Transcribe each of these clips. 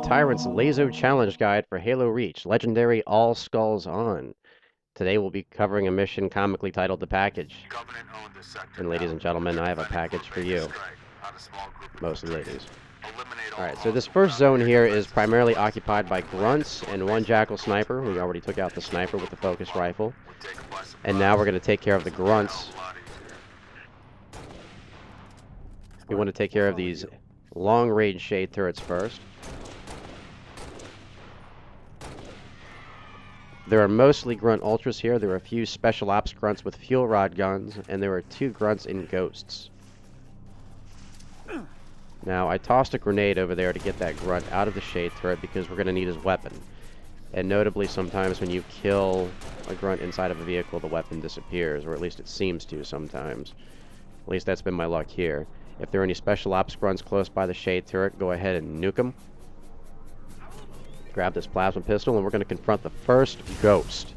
Tyrant's LASO Challenge Guide for Halo Reach, Legendary All Skulls On. Today we'll be covering a mission comically titled The Package. And ladies and gentlemen, I have a package for you. Mostly ladies. Alright, so this first zone here is primarily occupied by grunts and one jackal sniper. We already took out the sniper with the focused rifle. And now we're going to take care of the grunts. We want to take care of these long-range shade turrets first. There are mostly grunt ultras here. There are a few special ops grunts with fuel rod guns, and there are 2 grunts in ghosts. Now, I tossed a grenade over there to get that grunt out of the shade turret because we're going to need his weapon. And notably, sometimes when you kill a grunt inside of a vehicle, the weapon disappears, or at least it seems to sometimes. At least that's been my luck here. If there are any special ops grunts close by the shade turret, go ahead and nuke them. Grab this plasma pistol, and we're going to confront the first ghost.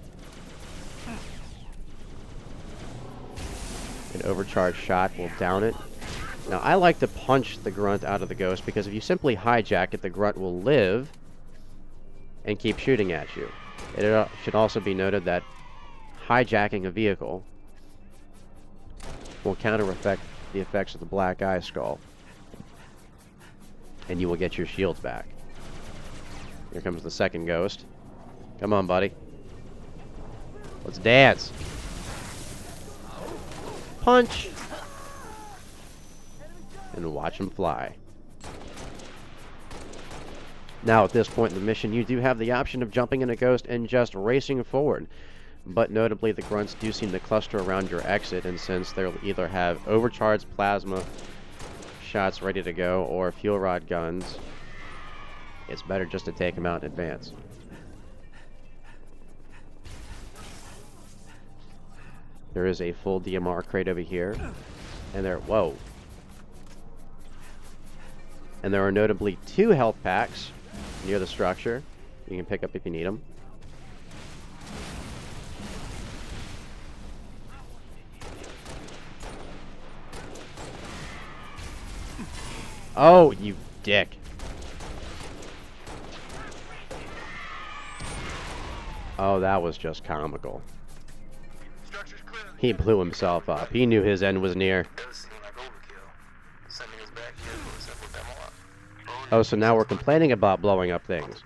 An overcharged shot will down it. Now, I like to punch the grunt out of the ghost because if you simply hijack it, the grunt will live and keep shooting at you. It should also be noted that hijacking a vehicle will counter-effect the effects of the black eye skull, and you will get your shields back. Here comes the second ghost. Come on, buddy. Let's dance. Punch! And watch him fly. Now, at this point in the mission, you do have the option of jumping in a ghost and just racing forward. But notably, the grunts do seem to cluster around your exit, and since they'll either have overcharged plasma shots ready to go or fuel rod guns, it's better just to take them out in advance. There is a full DMR crate over here. And whoa. And there are notably 2 health packs near the structure. You can pick up if you need them. Oh, you dick. Oh, that was just comical. He blew himself up. He knew his end was near. Oh, so now we're complaining about blowing up things.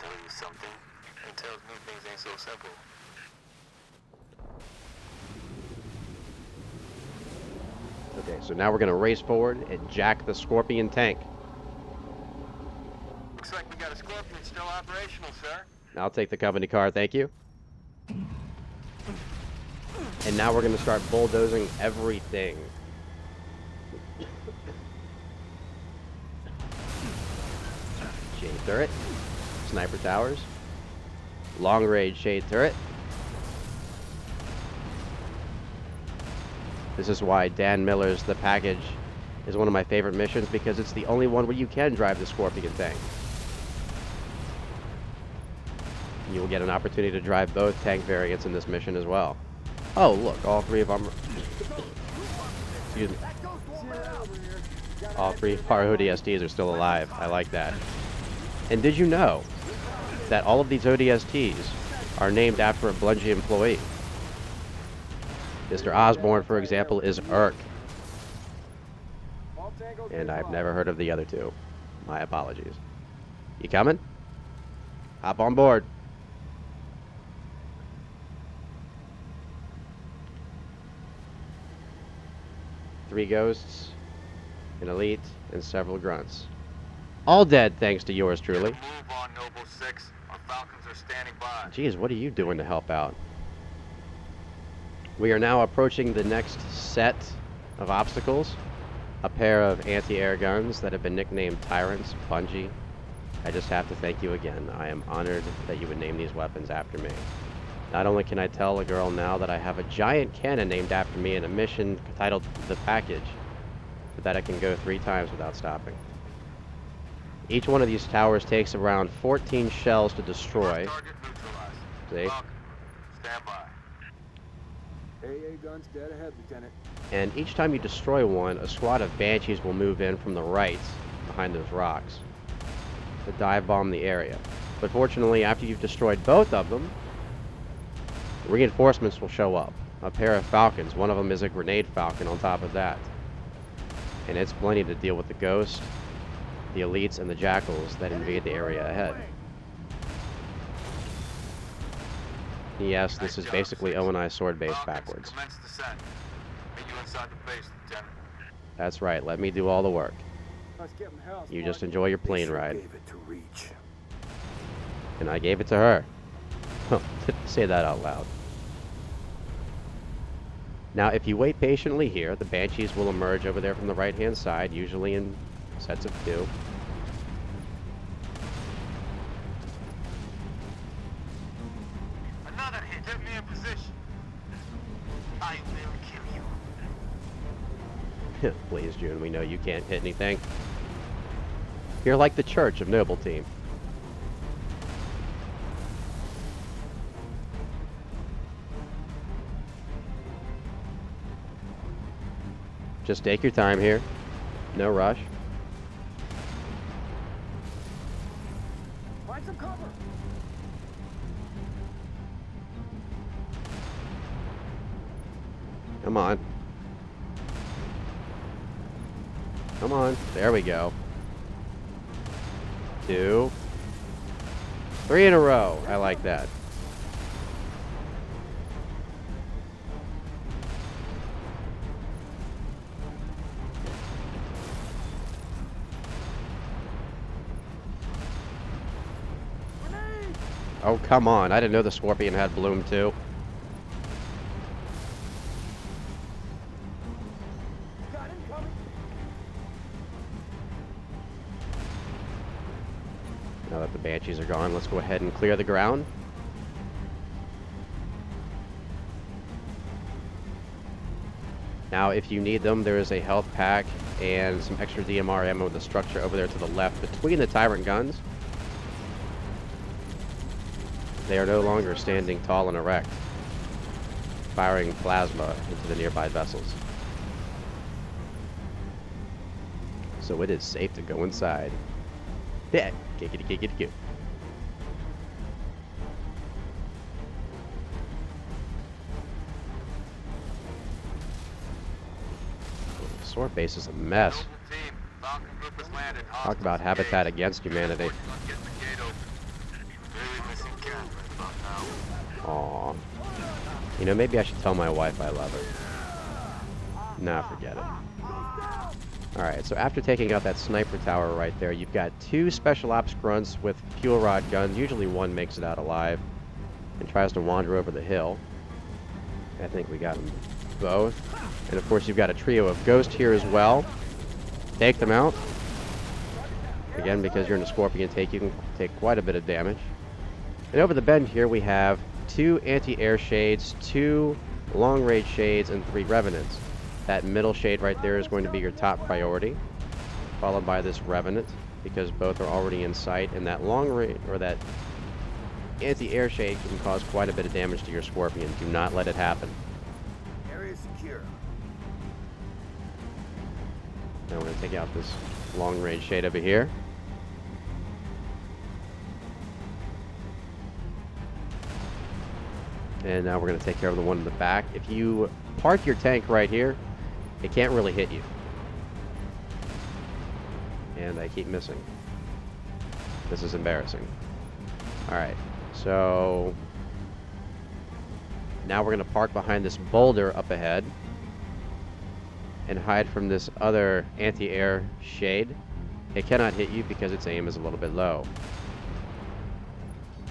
Okay, so now we're going to race forward and jack the Scorpion tank. Looks like we got a Scorpion still operational, sir. I'll take the company car, thank you. And now we're going to start bulldozing everything. Shade turret. Sniper towers. Long range shade turret. This is why Dan Miller's The Package is one of my favorite missions, because it's the only one where you can drive the Scorpion tank. You will get an opportunity to drive both tank variants in this mission as well. Oh, look, all 3 of them. Excuse me. All 3 of our ODSTs are still alive. I like that. And did you know that all of these ODSTs are named after a Bungie employee? Mr. Osborne, for example, is Urk. And I've never heard of the other 2. My apologies. You coming? Hop on board. Three ghosts, an elite, and several grunts. All dead thanks to yours truly. Move on, Noble 6. Our Falcons are standing by. Geez, what are you doing to help out? We are now approaching the next set of obstacles. A pair of anti-air guns that have been nicknamed Tyrants, Bungie. I just have to thank you again. I am honored that you would name these weapons after me. Not only can I tell a girl now that I have a giant cannon named after me in a mission titled The Package, but that I can go 3 times without stopping. Each one of these towers takes around 14 shells to destroy. See? Stand by. AA guns dead ahead, Lieutenant. And each time you destroy one, a squad of Banshees will move in from the right, behind those rocks. to dive bomb the area. But fortunately, after you've destroyed both of them, reinforcements will show up. A pair of Falcons. One of them is a grenade Falcon on top of that. And it's plenty to deal with the Ghost, the Elites, and the Jackals that invade the area ahead. Yes, this is basically O&I sword base backwards. Commence descent. Meet you inside the base, Lieutenant. That's right, let me do all the work. Let's give 'em hell, You just Sparky. enjoy your They plane sure ride. gave it to Reach. And I gave it to her. Say that out loud. Now, if you wait patiently here, the Banshees will emerge over there from the right-hand side, usually in sets of 2. Another hit. Get me in position. I will kill you. Please, June, we know you can't hit anything. You're like the Church of Noble Team. Just take your time here. No rush. Find some cover. Come on. Come on. There we go. 2. 3 in a row. I like that. Oh, come on. I didn't know the Scorpion had bloom, too. Got him coming. Now that the Banshees are gone, let's go ahead and clear the ground. Now, if you need them, there is a health pack and some extra DMR ammo in the structure over there to the left between the Tyrant guns. They are no longer standing tall and erect, firing plasma into the nearby vessels. So it is safe to go inside. Yeah, kickity. Sword base is a mess. Noble team. Falcon group has landed. Talk about habitat against humanity. Get the gate open. Really missing Catherine about now. Aw. You know, maybe I should tell my wife I love her. Nah, forget it. Alright, so after taking out that sniper tower right there, you've got 2 special ops grunts with fuel rod guns. Usually one makes it out alive and tries to wander over the hill. I think we got them both. And of course you've got a trio of Ghost here as well. Take them out. Again, because you're in a Scorpion take, you can take quite a bit of damage. And over the bend here we have 2 anti-air shades, 2 long-range shades, and 3 Revenants. That middle shade right there is going to be your top priority, followed by this Revenant, because both are already in sight, and that long range, or that anti-air shade can cause quite a bit of damage to your Scorpion. Do not let it happen. Area secure. Now we're going to take out this long-range shade over here. And now we're going to take care of the one in the back. If you park your tank right here, it can't really hit you. And I keep missing. This is embarrassing. Alright, so now we're going to park behind this boulder up ahead and hide from this other anti-air shade. It cannot hit you because its aim is a little bit low.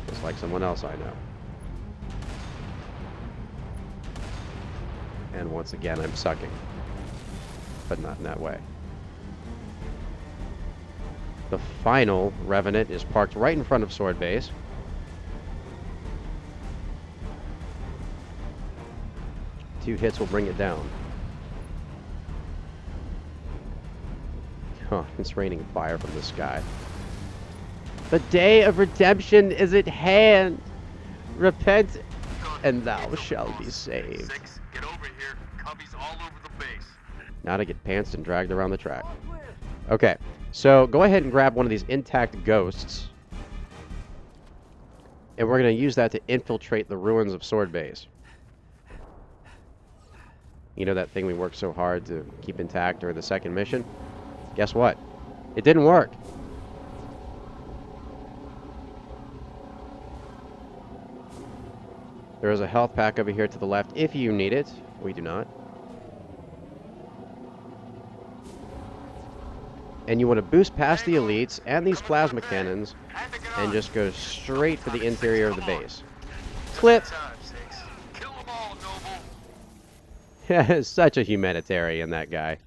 Just like someone else I know. And once again, I'm sucking. But not in that way. The final Revenant is parked right in front of Sword Base. Two hits will bring it down. Oh, it's raining fire from the sky. The day of redemption is at hand. Repent, and thou shalt be saved. 6, get over here. Cubbies all over the base. Now to get pantsed and dragged around the track. Okay, So go ahead and grab one of these intact ghosts. And we're going to use that to infiltrate the ruins of Sword Base. You know that thing we worked so hard to keep intact during the second mission? Guess what? It didn't work. There is a health pack over here to the left if you need it. We do not. And you want to boost past the elites and these plasma cannons and just go straight for the interior of the base. Clip! Kill them all, Yeah, such a humanitarian, that guy.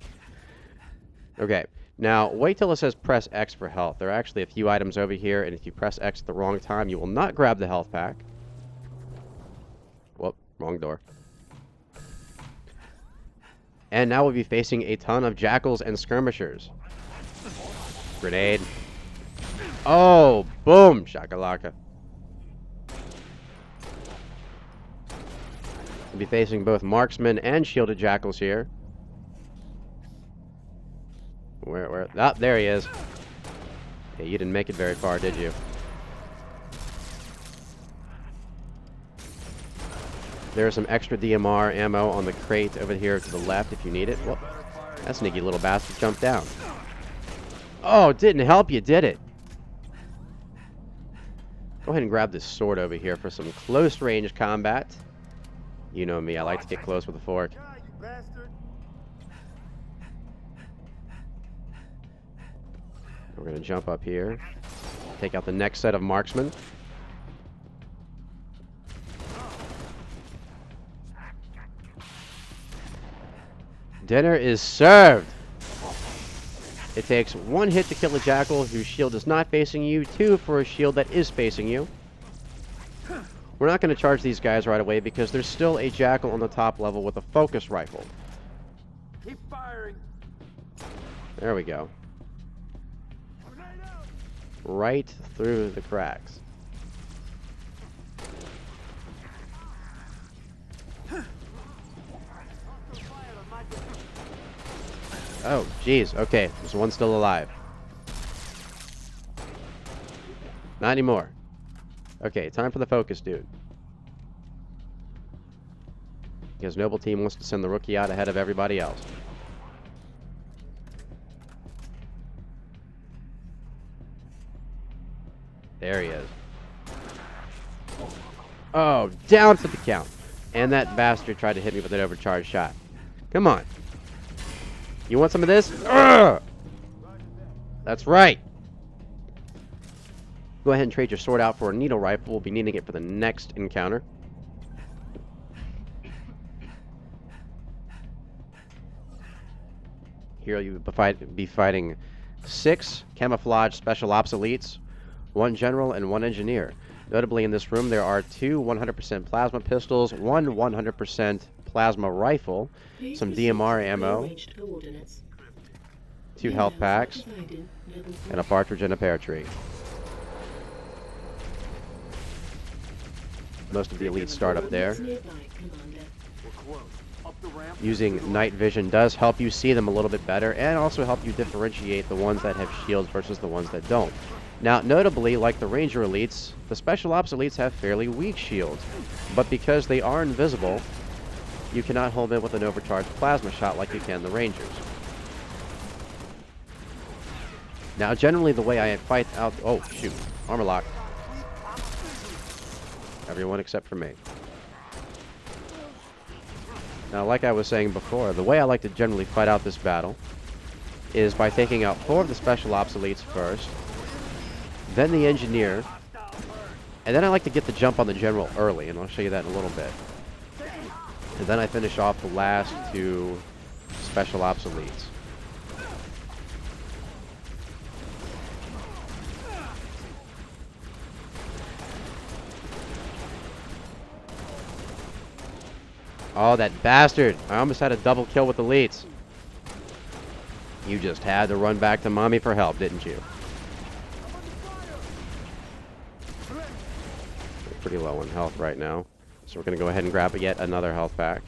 Okay, now wait till it says press X for health. There are actually a few items over here, and if you press X at the wrong time, you will not grab the health pack. Whoop, wrong door. And now we'll be facing a ton of jackals and skirmishers. Grenade. Oh, boom, shakalaka. We'll be facing both marksmen and shielded jackals here. Where? Ah, there he is. Hey, you didn't make it very far, did you? There's some extra DMR ammo on the crate over here to the left if you need it. Whoop. That sneaky little bastard jumped down. Oh, it didn't help you, did it? Go ahead and grab this sword over here for some close range combat. You know me, I like to get close with a fork. We're going to jump up here. Take out the next set of marksmen. Dinner is served! It takes 1 hit to kill a jackal whose shield is not facing you, 2 for a shield that is facing you. We're not going to charge these guys right away because there's still a jackal on the top level with a focus rifle. Keep firing. There we go. Right through the cracks. Oh, jeez. Okay, there's one still alive. Not anymore. Okay, time for the focus, dude. Because Noble Team wants to send the rookie out ahead of everybody else. There he is. Oh, down for the count. And that bastard tried to hit me with an overcharged shot. Come on. You want some of this? Urgh! That's right. Go ahead and trade your sword out for a needle rifle. We'll be needing it for the next encounter. Here you'll be fighting 6 camouflage special ops elites, 1 general, and 1 engineer. Notably in this room there are 2 100% plasma pistols, 1 100% plasma rifle, some DMR ammo, 2 health packs, and a partridge in a pear tree. Most of the elites start up there. Using night vision does help you see them a little bit better and also help you differentiate the ones that have shields versus the ones that don't. Now, notably, like the Ranger elites, the Special Ops elites have fairly weak shields, but because they are invisible, you cannot hold them with an overcharged plasma shot like you can the Rangers. Now, generally the way I fight out... Oh, shoot. Armor lock. Everyone except for me. Now, like I was saying before, the way I like to generally fight out this battle is by taking out 4 of the Special Ops elites first, then the Engineer, and then I like to get the jump on the General early, and I'll show you that in a little bit. And then I finish off the last 2 Special Ops elites. Oh, that bastard! I almost had a double kill with elites. You just had to run back to mommy for help, didn't you? We're pretty low on health right now, so we're going to go ahead and grab yet another health pack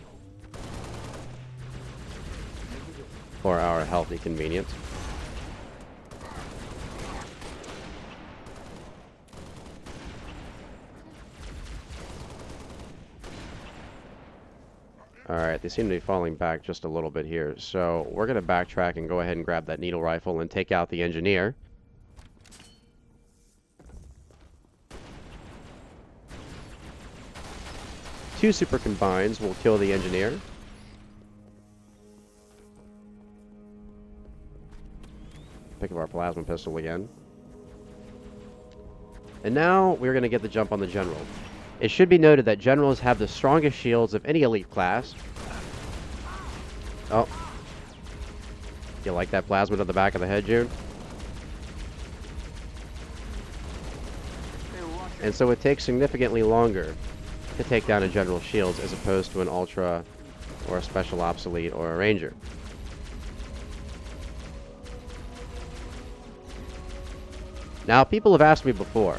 for our healthy convenience. Alright, they seem to be falling back just a little bit here. So we're going to backtrack and go ahead and grab that needle rifle and take out the engineer. Two super combines will kill the engineer. Pick up our plasma pistol again. And now we're going to get the jump on the general. It should be noted that generals have the strongest shields of any elite class. Oh. You like that plasma to the back of the head, June? And so it takes significantly longer to take down a general's shields as opposed to an ultra or a special ops elite or a ranger. Now, people have asked me before,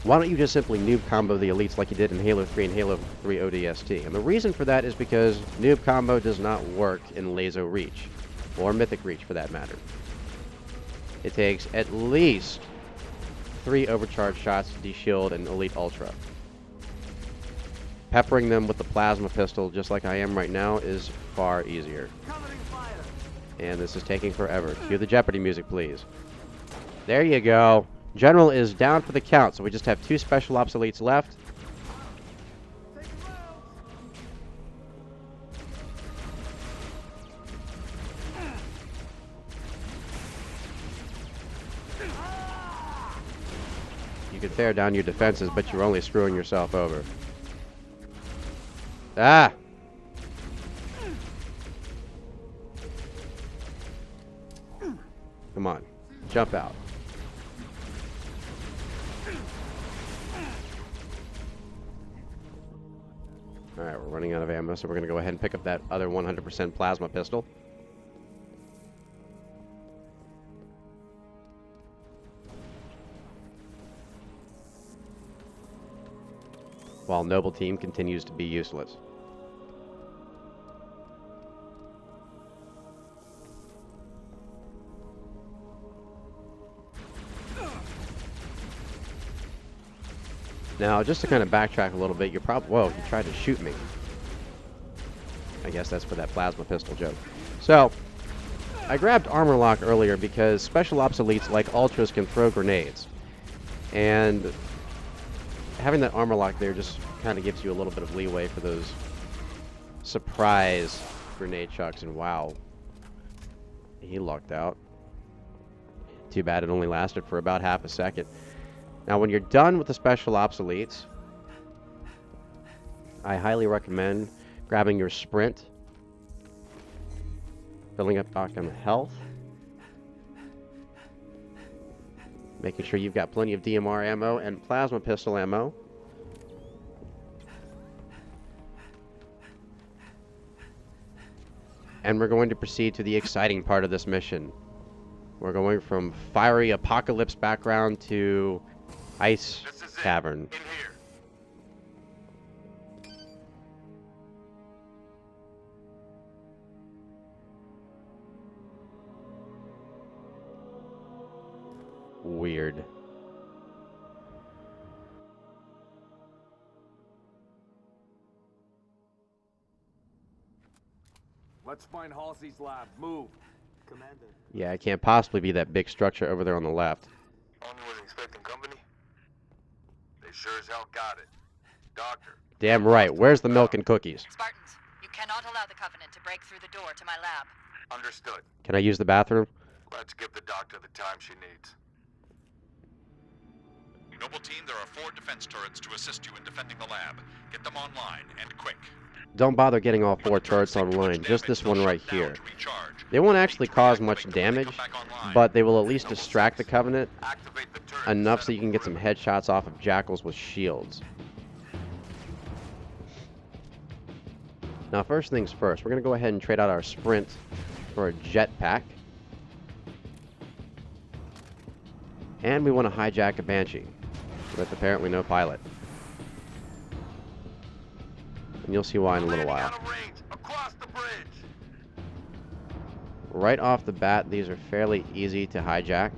why don't you just simply noob combo the elites like you did in Halo 3 and Halo 3 ODST? And the reason for that is because noob combo does not work in LASO Reach, or Mythic Reach for that matter. It takes at least 3 overcharge shots to de-shield an elite ultra. Peppering them with the plasma pistol, just like I am right now, is far easier. And this is taking forever. Cue the Jeopardy music, please. There you go. General is down for the count, so we just have 2 special ops elites left. You could tear down your defenses, but you're only screwing yourself over. Ah! Come on. Jump out. Alright, we're running out of ammo, so we're going to go ahead and pick up that other 100% plasma pistol. While Noble Team continues to be useless. Now, just to kind of backtrack a little bit, you're probably... Whoa, he tried to shoot me. I guess that's for that plasma pistol joke. So, I grabbed Armor Lock earlier because Special Ops Elites like Ultras can throw grenades. And having that Armor Lock there just kind of gives you a little bit of leeway for those surprise grenade chucks. And wow, he lucked out. Too bad it only lasted for about half a second. Now, when you're done with the Special Ops Elites, I highly recommend grabbing your Sprint, filling up back on health, making sure you've got plenty of DMR ammo and plasma pistol ammo. And we're going to proceed to the exciting part of this mission. We're going from fiery apocalypse background to ice cavern. In here. Weird. Let's find Halsey's lab. Move. Commander. Yeah, it can't possibly be that big structure over there on the left. Only was expecting company. They sure as hell got it. Doctor. Damn right. Where's the milk and cookies? Spartans, you cannot allow the Covenant to break through the door to my lab. Understood. Can I use the bathroom? Let's give the doctor the time she needs. Noble Team, there are 4 defense turrets to assist you in defending the lab. Get them online, and quick. Don't bother getting all 4 turrets online, just this one right here. They won't actually cause much damage, but they will at least distract the Covenant Activate the turret. enough so you can get some headshots off of Jackals with shields. Now, first things first, we're going to go ahead and trade out our Sprint for a jetpack. And we want to hijack a Banshee with apparently no pilot. And you'll see why in a little while. Landing out of range. Across the bridge. Right off the bat, these are fairly easy to hijack.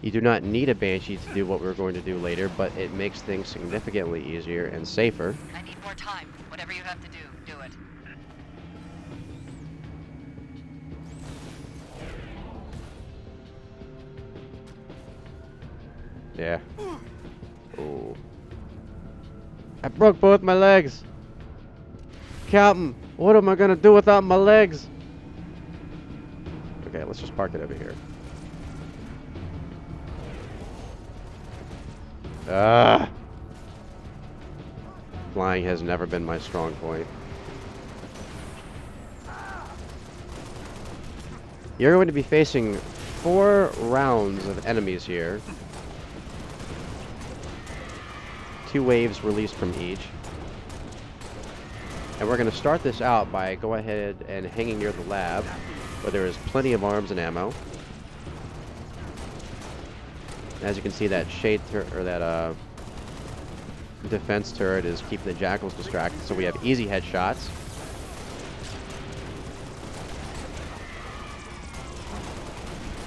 You do not need a Banshee to do what we're going to do later, but it makes things significantly easier and safer. I need more time. Whatever you have to do, do it. Yeah. Oh. I broke both my legs. Captain, what am I gonna do without my legs? Okay, let's just park it over here. Ah. Flying has never been my strong point. You're going to be facing 4 rounds of enemies here. 2 waves released from each. And we're going to start this out by go ahead and hanging near the lab, where there is plenty of arms and ammo. As you can see, that defense turret is keeping the jackals distracted, so we have easy headshots.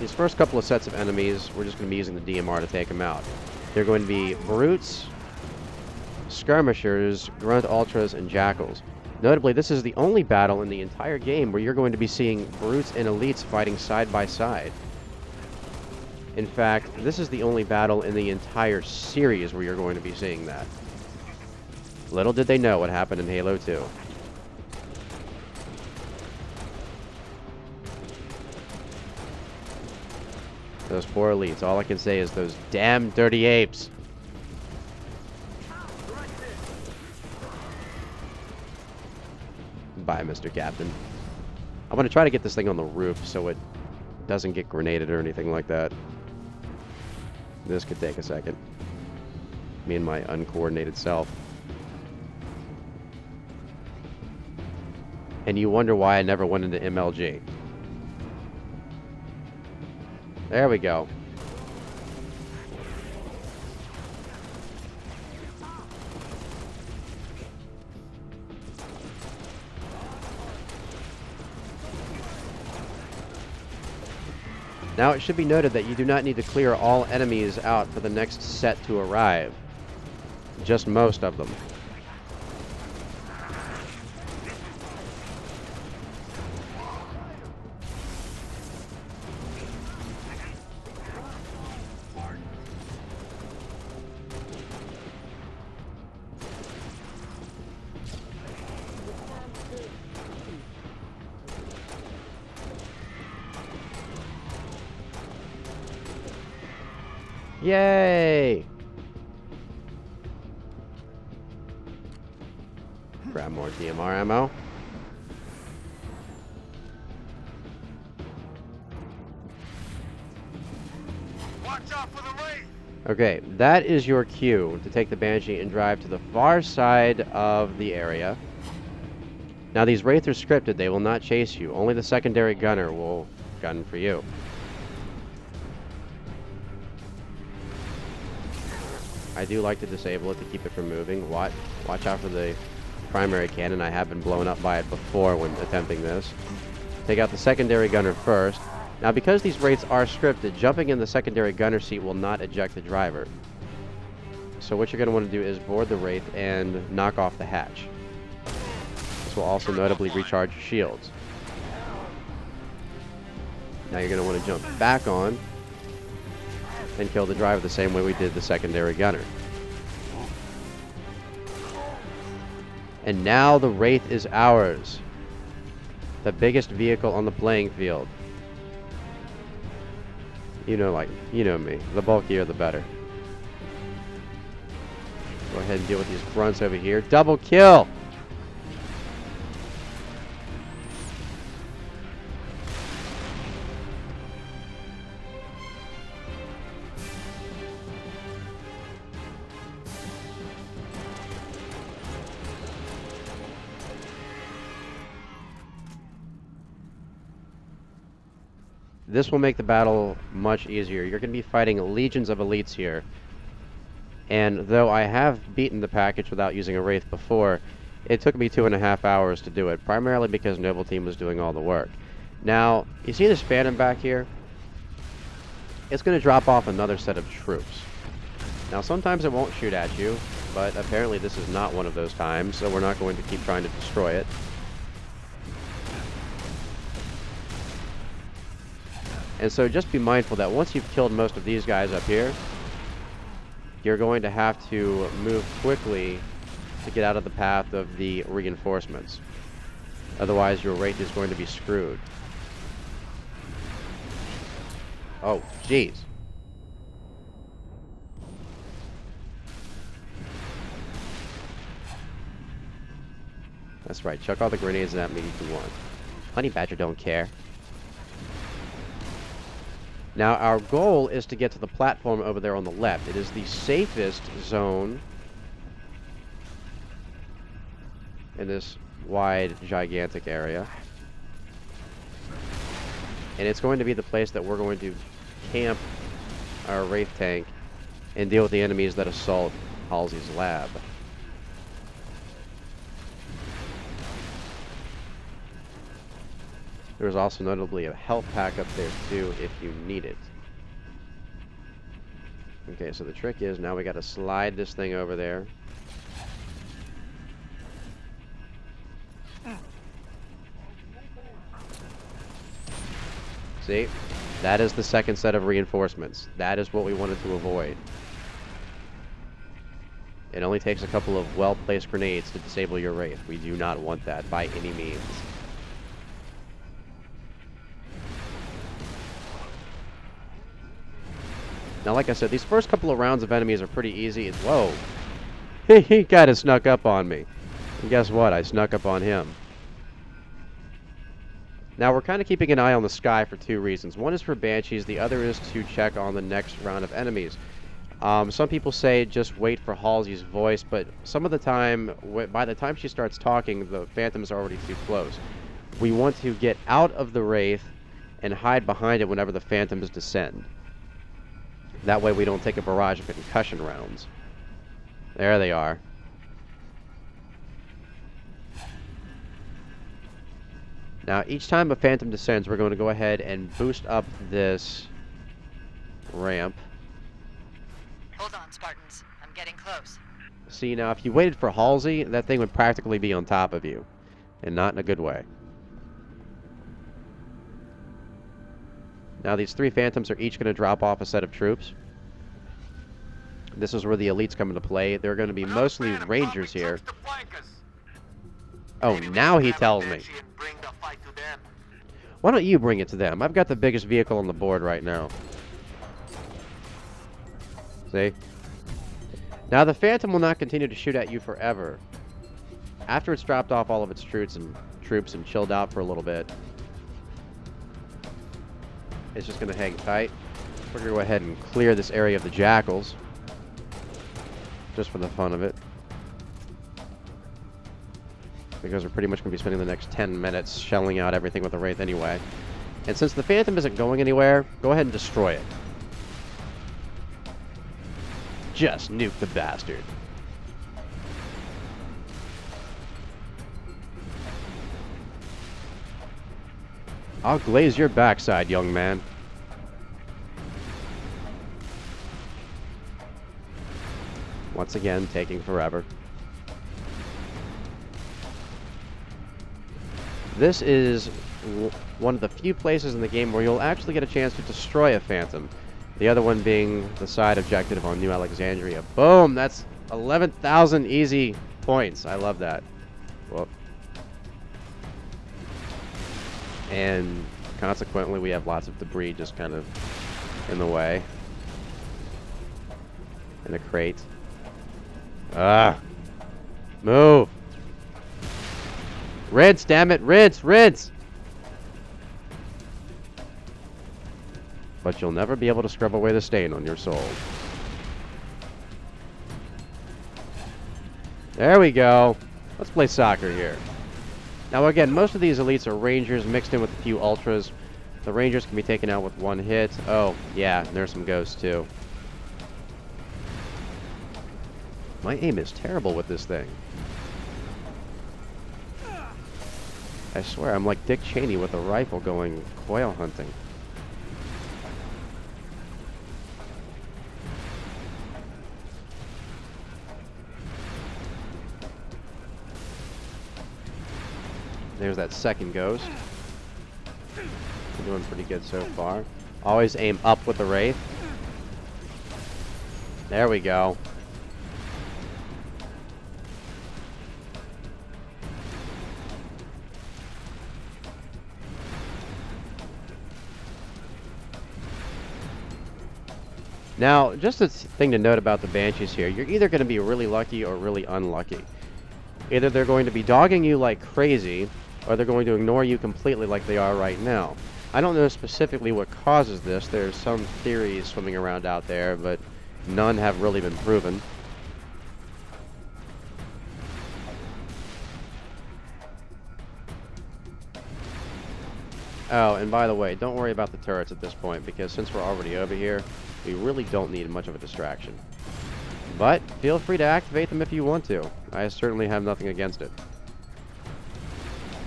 These first couple of sets of enemies, we're just going to be using the DMR to take them out. They're going to be brutes, skirmishers, grunt ultras, and jackals. Notably, this is the only battle in the entire game where you're going to be seeing brutes and elites fighting side by side. In fact, this is the only battle in the entire series where you're going to be seeing that. Little did they know what happened in Halo 2. Those poor elites. All I can say is those damn dirty apes. Bye, Mr. Captain. I want to try to get this thing on the roof so it doesn't get grenaded or anything like that. This could take a second. Me and my uncoordinated self. And you wonder why I never went into MLG. There we go. Now, it should be noted that you do not need to clear all enemies out for the next set to arrive. Just most of them. Yay! Grab more DMR ammo. Watch out for the raid! Okay, that is your cue to take the Banshee and drive to the far side of the area. Now, these wraiths are scripted. They will not chase you. Only the secondary gunner will gun for you. I do like to disable it to keep it from moving. Watch out for the primary cannon. I have been blown up by it before when attempting this. Take out the secondary gunner first. Now, because these wraiths are scripted, jumping in the secondary gunner seat will not eject the driver. So what you're going to want to do is board the wraith and knock off the hatch. This will also notably recharge your shields. Now you're going to want to jump back on and kill the driver the same way we did the secondary gunner. And now the Wraith is ours. The biggest vehicle on the playing field. You know me. The bulkier, the better. Go ahead and deal with these grunts over here. Double kill! This will make the battle much easier. You're going to be fighting legions of elites here. And though I have beaten the package without using a Wraith before, it took me 2.5 hours to do it, primarily because Noble Team was doing all the work. Now, you see this phantom back here? it's going to drop off another set of troops. Now, sometimes it won't shoot at you, but apparently this is not one of those times, so we're not going to keep trying to destroy it. And so just be mindful that once you've killed most of these guys up here, you're going to have to move quickly to get out of the path of the reinforcements. Otherwise, your Wraith is going to be screwed. Oh, jeez. That's right, chuck all the grenades at me if you want. Honey Badger don't care. Now, our goal is to get to the platform over there on the left. It is the safest zone in this wide, gigantic area. And it's going to be the place that we're going to camp our Wraith tank and deal with the enemies that assault Halsey's lab. There's also notably a health pack up there too if you need it. Okay, so the trick is now we got to slide this thing over there. See? That is the second set of reinforcements. That is what we wanted to avoid. It only takes a couple of well-placed grenades to disable your Wraith. We do not want that by any means. Now, like I said, these first couple of rounds of enemies are pretty easy. Whoa! He kind of snuck up on me. And guess what? I snuck up on him. Now, we're kind of keeping an eye on the sky for two reasons. One is for Banshees. The other is to check on the next round of enemies. Some people say just wait for Halsey's voice, but some of the time, by the time she starts talking, the Phantoms are already too close. We want to get out of the Wraith and hide behind it whenever the Phantoms descend. That way we don't take a barrage of concussion rounds. There they are. Now, each time a Phantom descends, we're going to go ahead and boost up this ramp. Hold on, Spartans. I'm getting close. See, now, if you waited for Halsey, that thing would practically be on top of you. And not in a good way. Now, these three Phantoms are each going to drop off a set of troops. This is where the elites come into play. They're going to be mostly Rangers here. Oh, now he tells me. Why don't you bring it to them? I've got the biggest vehicle on the board right now. See? Now, the Phantom will not continue to shoot at you forever. After it's dropped off all of its troops and chilled out for a little bit, it's just going to hang tight. We're going to go ahead and clear this area of the Jackals. Just for the fun of it. Because we're pretty much going to be spending the next 10 minutes shelling out everything with the Wraith anyway. And since the Phantom isn't going anywhere, go ahead and destroy it. Just nuke the bastard. I'll glaze your backside, young man. Once again, taking forever. This is one of the few places in the game where you'll actually get a chance to destroy a Phantom. The other one being the side objective on New Alexandria. Boom! That's 11,000 easy points. I love that. Whoop. And consequently, we have lots of debris just kind of in the way. In a crate. Ah! Move! Rinse, damn it! Rinse! Rinse! But you'll never be able to scrub away the stain on your soul. There we go. Let's play soccer here. Now again, most of these elites are Rangers mixed in with a few Ultras. The Rangers can be taken out with one hit. Oh, yeah, there's some ghosts too. My aim is terrible with this thing. I swear, I'm like Dick Cheney with a rifle going quail hunting. There's that second ghost. We're doing pretty good so far. Always aim up with the Wraith. There we go. Now, just a thing to note about the Banshees here, you're either going to be really lucky or really unlucky. Either they're going to be dogging you like crazy, or they're going to ignore you completely like they are right now. I don't know specifically what causes this. There's some theories swimming around out there, but none have really been proven. Oh, and by the way, don't worry about the turrets at this point, because since we're already over here, we really don't need much of a distraction. But feel free to activate them if you want to. I certainly have nothing against it.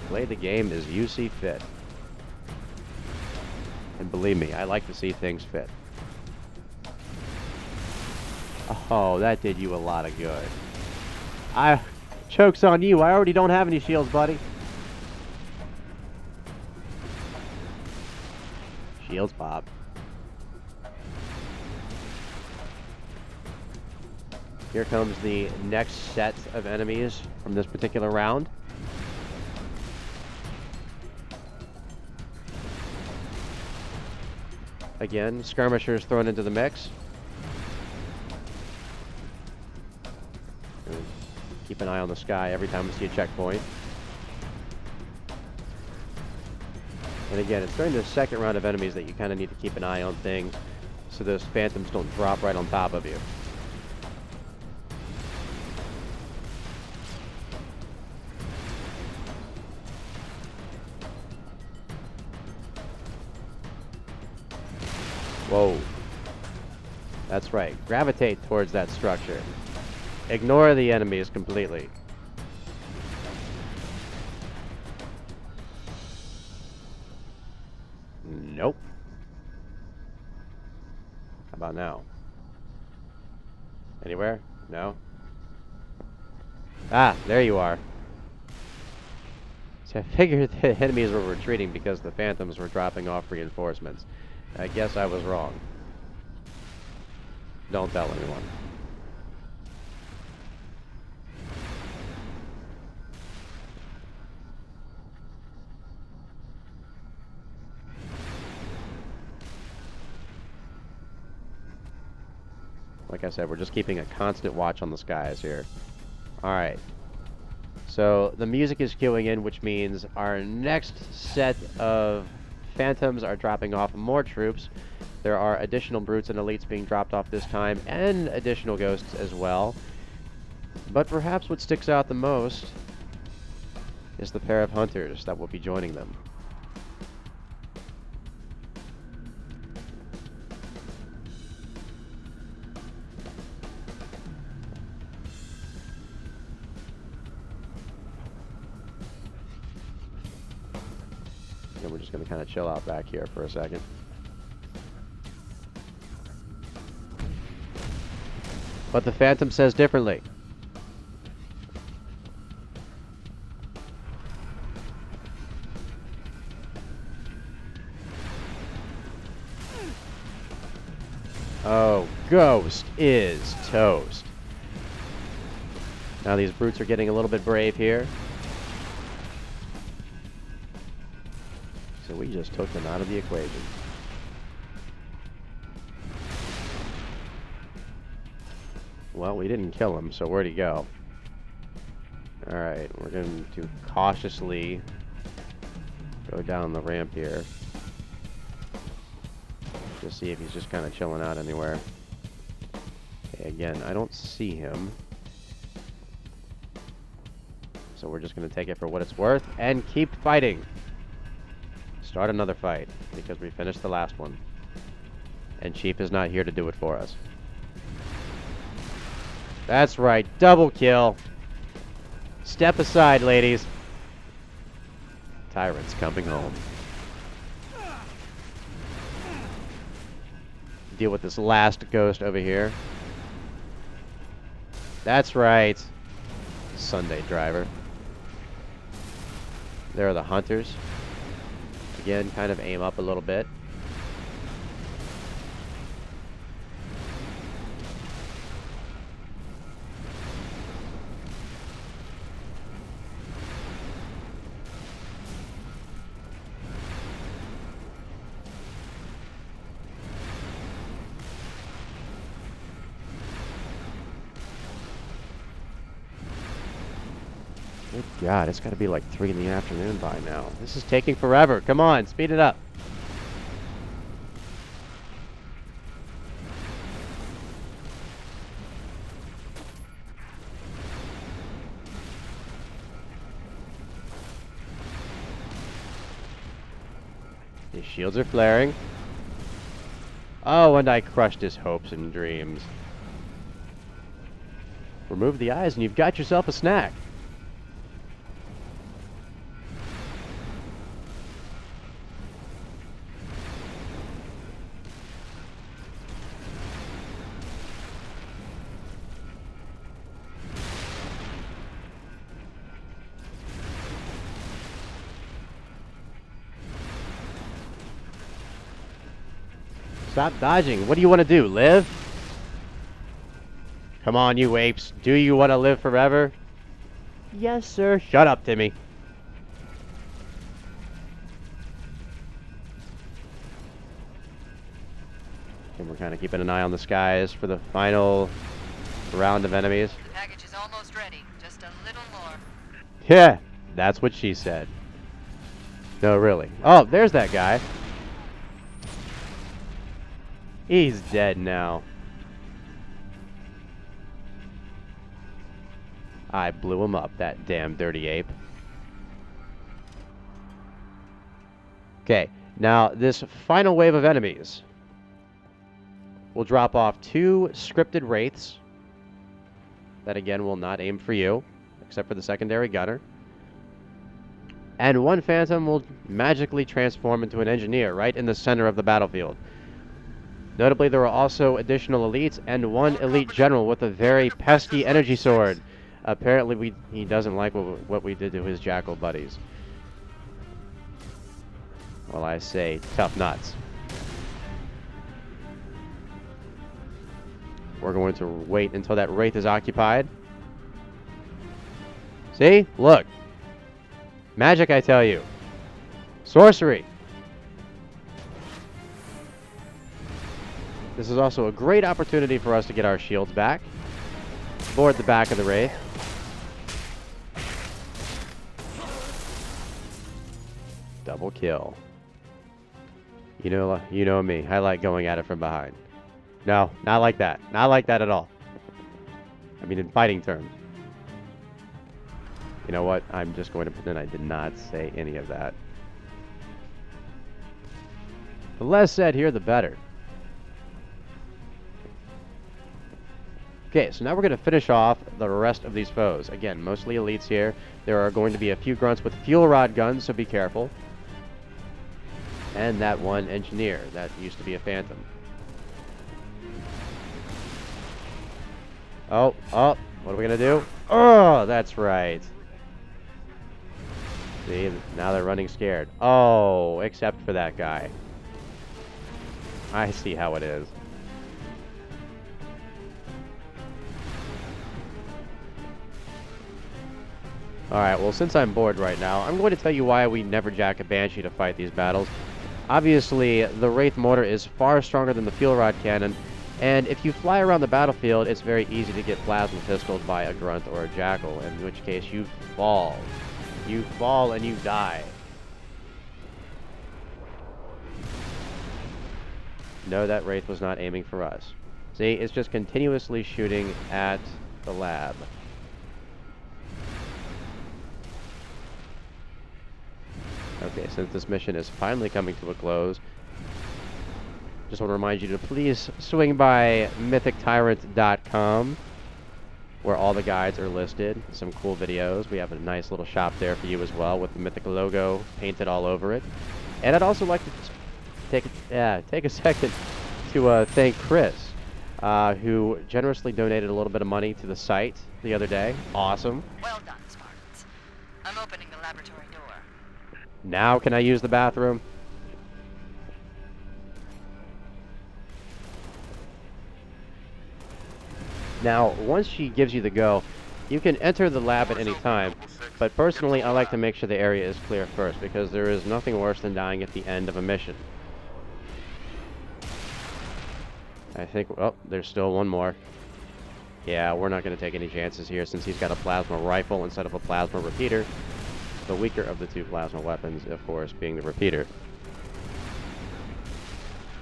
Play the game as you see fit. And believe me, I like to see things fit. Oh, that did you a lot of good. Joke's on you. I already don't have any shields, buddy. Shields pop. Here comes the next set of enemies from this particular round. Again, skirmishers thrown into the mix. And keep an eye on the sky every time we see a checkpoint. And again, it's during the second round of enemies that you kind of need to keep an eye on things so those phantoms don't drop right on top of you. Whoa. That's right. Gravitate towards that structure. Ignore the enemies completely. Nope. How about now? Anywhere? No? Ah, there you are. So I figured the enemies were retreating because the phantoms were dropping off reinforcements. I guess I was wrong. Don't tell anyone. Like I said, we're just keeping a constant watch on the skies here. Alright. So the music is queuing in, which means our next set of phantoms are dropping off more troops. There are additional brutes and elites being dropped off this time, and additional ghosts as well. But perhaps what sticks out the most is the pair of hunters that will be joining them. And we're just going to kind of chill out back here for a second. But the Phantom says differently. Oh, Ghost is toast. Now these brutes are getting a little bit brave here. So we just took them out of the equation. Well, we didn't kill him, so where'd he go? Alright, we're going to cautiously go down the ramp here. Just see if he's just kind of chilling out anywhere. Okay, again, I don't see him. So we're just going to take it for what it's worth and keep fighting. Start another fight, because we finished the last one. And Chief is not here to do it for us. That's right, double kill. Step aside, ladies. Tyrant's coming home. Deal with this last ghost over here. That's right. Sunday driver. There are the hunters. Again, kind of aim up a little bit. Good God, it's got to be like 3 in the afternoon by now. This is taking forever. Come on, speed it up. His shields are flaring. Oh, and I crushed his hopes and dreams. Remove the eyes and you've got yourself a snack. Stop dodging. What do you want to do? Live? Come on, you apes. Do you want to live forever? Yes, sir. Shut up, Timmy. And we're kind of keeping an eye on the skies for the final round of enemies. The package is almost ready. Just a little more. Yeah, that's what she said. No, really. Oh, there's that guy. He's dead now. I blew him up, that damn dirty ape. Okay, now this final wave of enemies will drop off 2 scripted wraiths that again will not aim for you, except for the secondary gunner. And 1 phantom will magically transform into an engineer right in the center of the battlefield. Notably, there are also additional elites and 1 elite general with a very pesky energy sword. Apparently, he doesn't like what we did to his jackal buddies. Well, I say, tough nuts. We're going to wait until that wraith is occupied. See? Look. Magic, I tell you. Sorcery. This is also a great opportunity for us to get our shields back. Board the back of the wraith. Double kill. You know me. I like going at it from behind. No, not like that. Not like that at all. I mean, in fighting terms. You know what? I'm just going to pretend I did not say any of that. The less said here, the better. Okay, so now we're going to finish off the rest of these foes. Again, mostly elites here. There are going to be a few grunts with fuel rod guns, so be careful. And that 1 engineer that used to be a phantom. Oh, what are we going to do? Oh, that's right. See, now they're running scared. Oh, except for that guy. I see how it is. Alright, well, since I'm bored right now, I'm going to tell you why we never jack a Banshee to fight these battles. Obviously, the Wraith Mortar is far stronger than the Fuel Rod Cannon, and if you fly around the battlefield, it's very easy to get plasma pistoled by a Grunt or a Jackal, in which case you fall. You fall and you die. No, that Wraith was not aiming for us. See, it's just continuously shooting at the lab. Okay, since this mission is finally coming to a close, just want to remind you to please swing by mythictyrant.com, where all the guides are listed. Some cool videos. We have a nice little shop there for you as well, with the Mythic logo painted all over it. And I'd also like to take a second to thank Chris, who generously donated a little bit of money to the site the other day. Awesome. Well done, Spartans. I'm opening the laboratory door. Now can I use the bathroom? Now, once she gives you the go, you can enter the lab at any time, but personally I like to make sure the area is clear first, because there is nothing worse than dying at the end of a mission. I think, oh, there's still one more. Yeah, we're not going to take any chances here since he's got a plasma rifle instead of a plasma repeater. The weaker of the two plasma weapons, of course, being the repeater.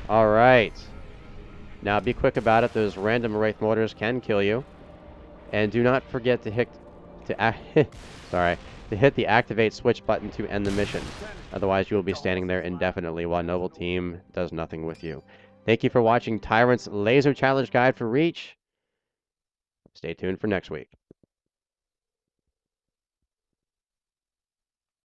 Alright. Now be quick about it, those random wraith mortars can kill you. And do not forget to hit the activate switch button to end the mission. Otherwise you will be standing there indefinitely while Noble Team does nothing with you. Thank you for watching Tyrant's Laser Challenge Guide for Reach. Stay tuned for next week.